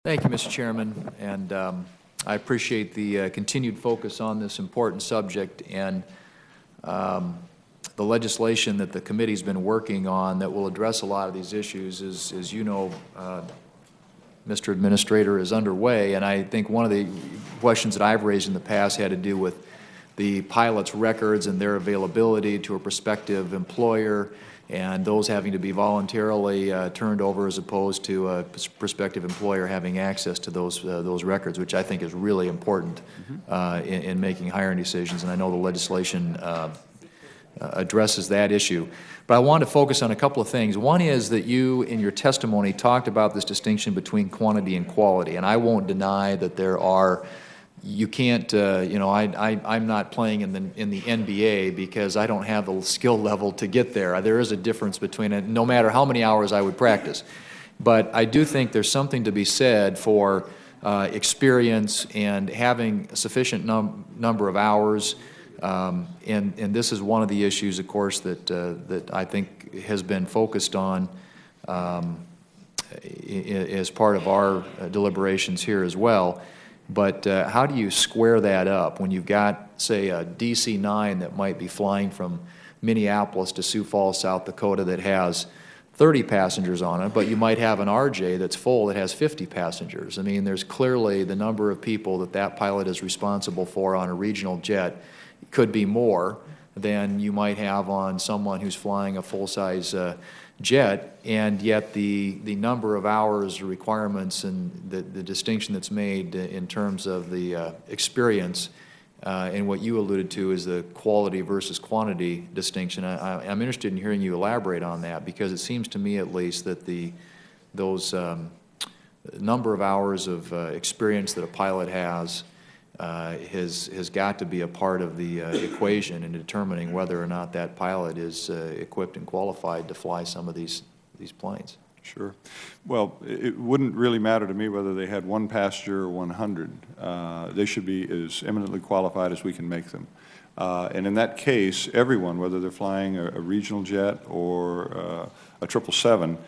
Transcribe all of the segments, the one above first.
Thank you, Mr. Chairman, and I appreciate the continued focus on this important subject and the legislation that the committee's been working on that will address a lot of these issues is, as you know, Mr. Administrator, is underway. And I think one of the questions that I've raised in the past had to do with the pilot's records and their availability to a prospective employer, and those having to be voluntarily turned over as opposed to a prospective employer having access to those records, which I think is really important in making hiring decisions. And I know the legislation addresses that issue. But I want to focus on a couple of things. One is that you, in your testimony, talked about this distinction between quantity and quality. And I won't deny that there are, you can't, you know, I'm not playing in the NBA because I don't have the skill level to get there. There is a difference between it, no matter how many hours I would practice. But I do think there's something to be said for experience and having a sufficient number of hours. And this is one of the issues, of course, that I think has been focused on as part of our deliberations here as well. But how do you square that up when you've got, say, a DC-9 that might be flying from Minneapolis to Sioux Falls, South Dakota, that has 30 passengers on it, but you might have an RJ that's full that has 50 passengers? I mean, there's clearly the number of people that pilot is responsible for on a regional jet could be more than you might have on someone who's flying a full-size jet, and yet the number of hours requirements and the distinction that's made in terms of the experience and what you alluded to is the quality versus quantity distinction. I'm interested in hearing you elaborate on that, because it seems to me at least that those number of hours of experience that a pilot has got to be a part of the equation in determining whether or not that pilot is equipped and qualified to fly some of these planes. Sure. Well, it wouldn't really matter to me whether they had 1 passenger or 100. They should be as eminently qualified as we can make them. And in that case, everyone, whether they're flying a regional jet or a 777,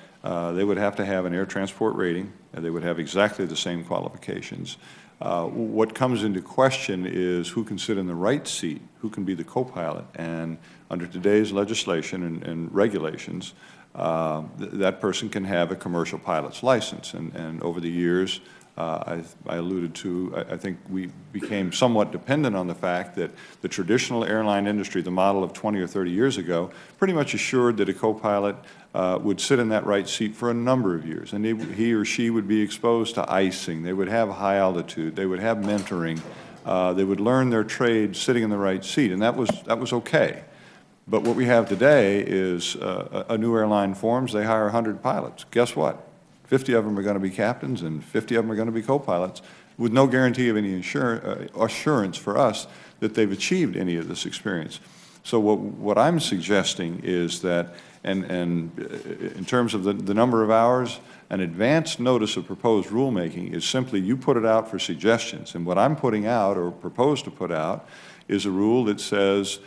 they would have to have an air transport rating, and they would have exactly the same qualifications. What comes into question is who can sit in the right seat, who can be the co-pilot. And under today's legislation and regulations, that person can have a commercial pilot's license. And over the years, I alluded to, I think we became somewhat dependent on the fact that the traditional airline industry, the model of 20 or 30 years ago, pretty much assured that a co-pilot would sit in that right seat for a number of years. And he or she would be exposed to icing. They would have high altitude. They would have mentoring. They would learn their trade sitting in the right seat. And that was okay. But what we have today is a new airline forms. They hire 100 pilots. Guess what? 50 of them are going to be captains and 50 of them are going to be co-pilots with no guarantee of any assurance for us that they've achieved any of this experience. So what I'm suggesting is that, and in terms of the number of hours, an advance notice of proposed rulemaking is simply you put it out for suggestions. And what I'm putting out or propose to put out is a rule that says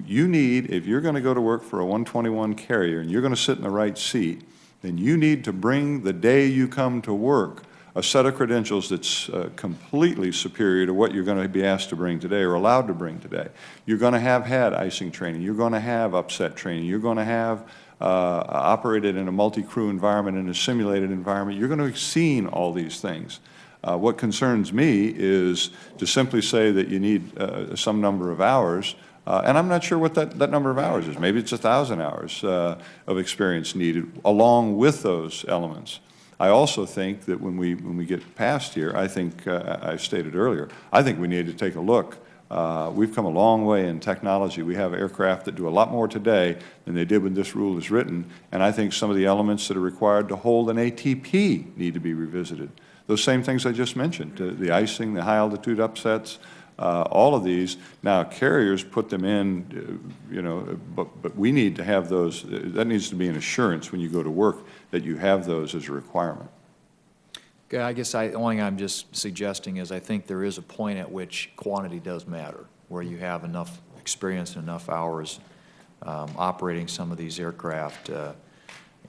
you need, if you're going to go to work for a 121 carrier and you're going to sit in the right seat, then you need to bring the day you come to work a set of credentials that's completely superior to what you're going to be asked to bring today or allowed to bring today. You're going to have had icing training. You're going to have upset training. You're going to have operated in a multi-crew environment, in a simulated environment. You're going to have seen all these things. What concerns me is to simply say that you need some number of hours. And I'm not sure what that number of hours is. Maybe it's 1,000 hours of experience needed along with those elements. I also think that when we get past here, I think, I stated earlier, I think we need to take a look. We've come a long way in technology. We have aircraft that do a lot more today than they did when this rule is written. And I think some of the elements that are required to hold an ATP need to be revisited. Those same things I just mentioned, the icing, the high altitude upsets, all of these. Now, carriers put them in, you know, but we need to have those. That needs to be an assurance when you go to work that you have those as a requirement. Okay, I guess the only thing I'm just suggesting is I think there is a point at which quantity does matter, where you have enough experience and enough hours operating some of these aircraft.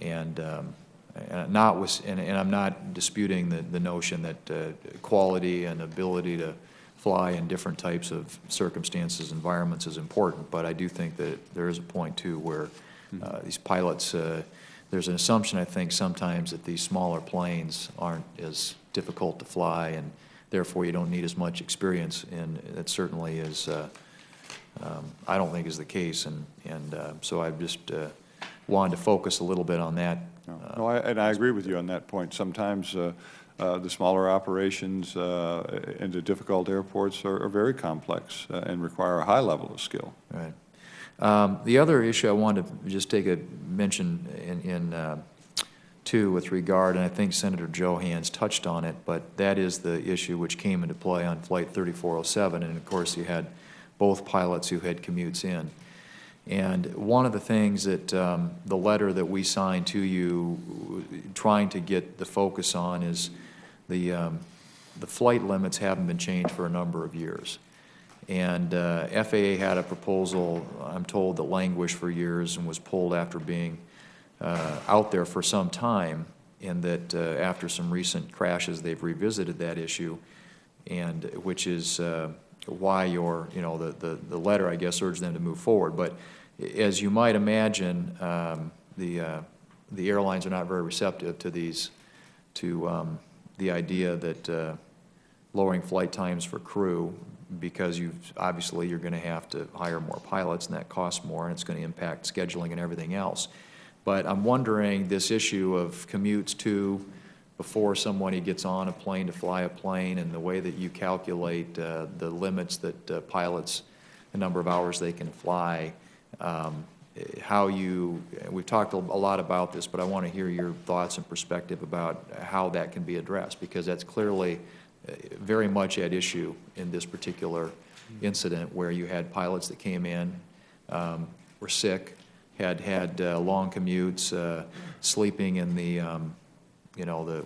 And and I'm not disputing the notion that quality and ability to fly in different types of circumstances, environments is important, but I do think that there is a point too where these pilots, there's an assumption I think sometimes that these smaller planes aren't as difficult to fly and therefore you don't need as much experience, and it certainly is, I don't think is the case, and so I've just wanted to focus a little bit on that. No, I agree with you on that point. Sometimes the smaller operations into difficult airports are very complex and require a high level of skill. Right. The other issue I wanted to just take a mention too with regard, and I think Senator Johans touched on it, but that is the issue which came into play on Flight 3407, and of course you had both pilots who had commutes in. And one of the things that the letter that we signed to you trying to get the focus on is the flight limits haven't been changed for a number of years. And FAA had a proposal, I'm told, that languished for years and was pulled after being out there for some time, and that after some recent crashes they've revisited that issue, and which is why the letter, I guess, urged them to move forward. But as you might imagine, the airlines are not very receptive to the idea that lowering flight times for crew, because obviously you're going to have to hire more pilots, and that costs more, and it's going to impact scheduling and everything else. But I'm wondering, this issue of commutes too, before somebody gets on a plane to fly a plane, and the way that you calculate the limits that pilots, the number of hours they can fly, we've talked a lot about this, but I want to hear your thoughts and perspective about how that can be addressed, because that's clearly very much at issue in this particular incident, where you had pilots that came in, were sick, had long commutes, sleeping in the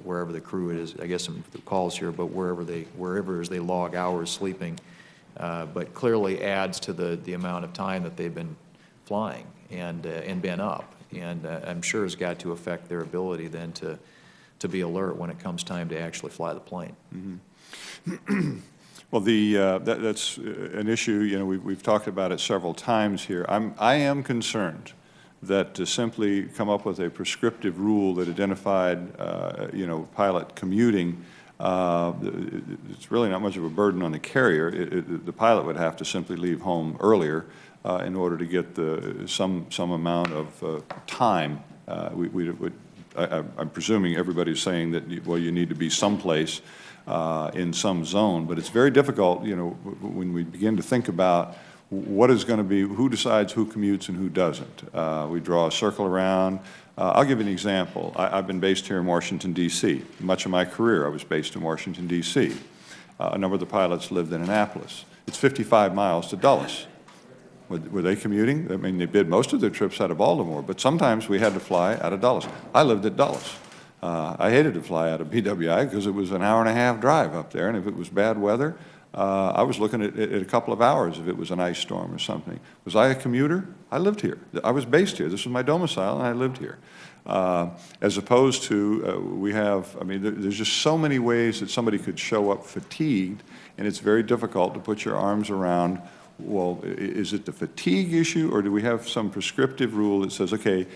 wherever the crew is, I guess the calls here, but wherever as they log hours sleeping, but clearly adds to the amount of time that they've been flying and been up, and I'm sure has got to affect their ability then to be alert when it comes time to actually fly the plane. Mm-hmm. Well, that's an issue. We've talked about it several times here. I am concerned that to simply come up with a prescriptive rule that identified, pilot commuting, it's really not much of a burden on the carrier. The pilot would have to simply leave home earlier in order to get some amount of time. I'm presuming everybody's saying that, well, you need to be someplace in some zone, but it's very difficult, when we begin to think about what is going to be, who decides who commutes and who doesn't. We draw a circle around. I'll give you an example. I've been based here in Washington, D.C. Much of my career I was based in Washington, D.C. A number of the pilots lived in Annapolis. It's 55 miles to Dulles. Were they commuting? I mean, they did most of their trips out of Baltimore, but sometimes we had to fly out of Dulles. I lived at Dulles. I hated to fly out of BWI because it was an hour-and-a-half drive up there, and if it was bad weather, I was looking at a couple of hours if it was an ice storm or something. Was I a commuter? I lived here. I was based here. This was my domicile, and I lived here. As opposed to, there's just so many ways that somebody could show up fatigued, and it's very difficult to put your arms around, well, is it the fatigue issue, or do we have some prescriptive rule that says, okay,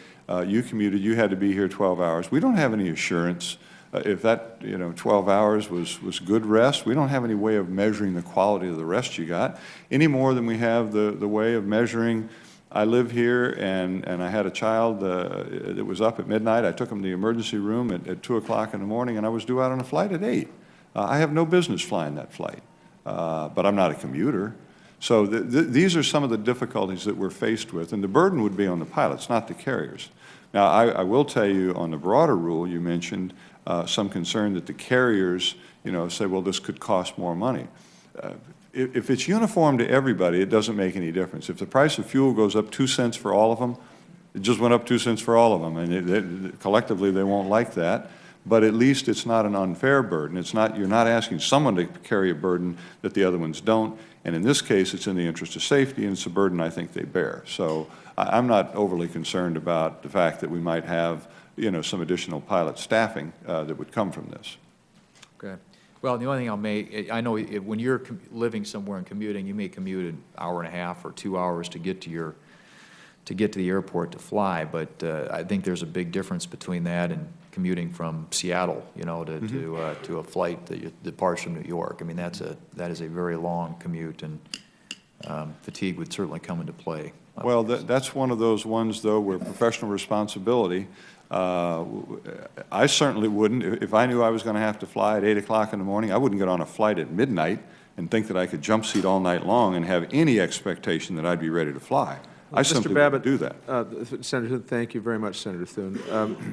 you commuted, you had to be here 12 hours. We don't have any assurance if that 12 hours was good rest. We don't have any way of measuring the quality of the rest you got, any more than we have the way of measuring, I live here and I had a child that was up at midnight. I took him to the emergency room at 2 o'clock in the morning, and I was due out on a flight at 8. I have no business flying that flight, but I'm not a commuter. So these are some of the difficulties that we're faced with, and the burden would be on the pilots, not the carriers. Now, I will tell you on the broader rule, you mentioned some concern that the carriers, say, well, this could cost more money. If it's uniform to everybody, it doesn't make any difference. If the price of fuel goes up 2 cents for all of them, it just went up 2 cents for all of them, and collectively they won't like that. But at least it's not an unfair burden. You're not asking someone to carry a burden that the other ones don't. And in this case, it's in the interest of safety, and it's a burden I think they bear. So I'm not overly concerned about the fact that we might have some additional pilot staffing that would come from this. Okay. Well, the only thing I'll make, I know when you're living somewhere and commuting, you may commute an hour and a half or 2 hours to get to the airport to fly, but I think there's a big difference between that and commuting from Seattle, to a flight that departs from New York. I mean, that is a very long commute, and fatigue would certainly come into play. Well, that's one of those ones, though, where professional responsibility, I certainly wouldn't. If I knew I was going to have to fly at 8 o'clock in the morning, I wouldn't get on a flight at midnight and think that I could jump seat all night long and have any expectation that I'd be ready to fly. I simply wouldn't do that. Senator, thank you very much, Senator Thune.